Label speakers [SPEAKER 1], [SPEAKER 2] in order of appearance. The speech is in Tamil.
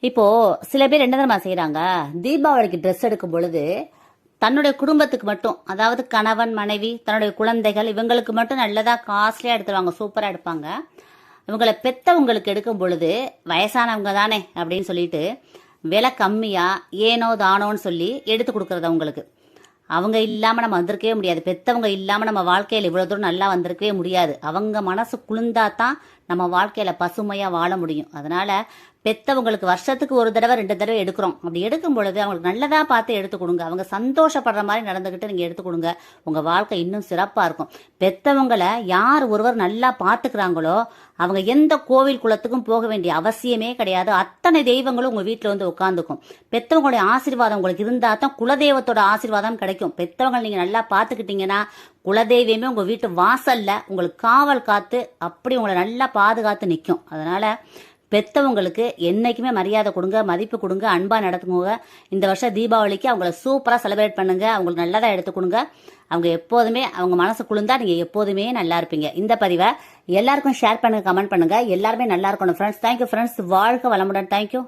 [SPEAKER 1] இப்போ சில பேர் என்ன தெரியுமா செய்யறாங்க, தீபாவளிக்கு ட்ரெஸ் எடுக்கும் பொழுது தன்னுடைய குடும்பத்துக்கு மட்டும், அதாவது கணவன் மனைவி தன்னுடைய குழந்தைகள் இவங்களுக்கு மட்டும் நல்லதா காஸ்ட்லியா எடுத்துருவாங்க, சூப்பரா எடுப்பாங்க. இவங்களை பெத்தவங்களுக்கு எடுக்கும் பொழுது வயசானவங்க தானே அப்படின்னு சொல்லிட்டு விலை கம்மியா ஏனோ தானோன்னு சொல்லி எடுத்து கொடுக்கறது அவங்களுக்கு. அவங்க இல்லாம நம்ம வந்திருக்கவே முடியாது. பெத்தவங்க இல்லாம நம்ம வாழ்க்கையில இவ்வளவு தூரம் நல்லா வந்திருக்கவே முடியாது. அவங்க மனசு குளிர்ந்தாதான் நம்ம வாழ்க்கையில பசுமையா வாழ முடியும். அதனால பெத்தவங்களுக்கு வருஷத்துக்கு ஒரு தடவை 2 தடவை எடுக்கிறோம். அப்படி எடுக்கும் பொழுது அவங்களுக்கு நல்லதா பார்த்து எடுத்து கொடுங்க. அவங்க சந்தோஷப்படுற மாதிரி நடந்துகிட்டு நீங்க எடுத்து கொடுங்க. உங்க வாழ்க்கை இன்னும் சிறப்பா இருக்கும். பெத்தவங்களை யார் ஒருவர் நல்லா பாத்துக்கிறாங்களோ அவங்க எந்த கோவில் குளத்துக்கும் போக வேண்டிய அவசியமே கிடையாது. அத்தனை தெய்வங்களும் உங்க வீட்டுல வந்து உட்காந்துக்கும். பெத்தவங்களுடைய ஆசீர்வாதம் உங்களுக்கு இருந்தா தான் குலதெய்வத்தோட ஆசீர்வாதம் கிடைக்கும். பெத்தவங்களை நீங்க நல்லா பாத்துக்கிட்டீங்கன்னா குலதெய்வமே உங்க வீட்டு வாசல்ல உங்களுக்கு காவல் காத்து அப்படி உங்களை நல்லா பாதுகாத்து நிற்கும். அதனால பெத்தவங்களுக்கு என்னைக்குமே மரியாதை கொடுங்க, மதிப்பு கொடுங்க, அன்பா நடத்துங்க. இந்த வருஷம் தீபாவளிக்கு அவங்கள சூப்பரா செலிப்ரேட் பண்ணுங்க. அவங்களுக்கு நல்லதா எடுத்து கொடுங்க. அவங்க எப்போதுமே அவங்க மனசு குளிர்ந்தா நீங்க எப்போதுமே நல்லா இருப்பீங்க. இந்த பதிவை எல்லாருக்கும் ஷேர் பண்ணுங்க, கமெண்ட் பண்ணுங்க. எல்லாருமே நல்லா இருக்கணும் ஃப்ரெண்ட்ஸ். Thank you friends. வாழ்க வளமுடன். தேங்க்யூ.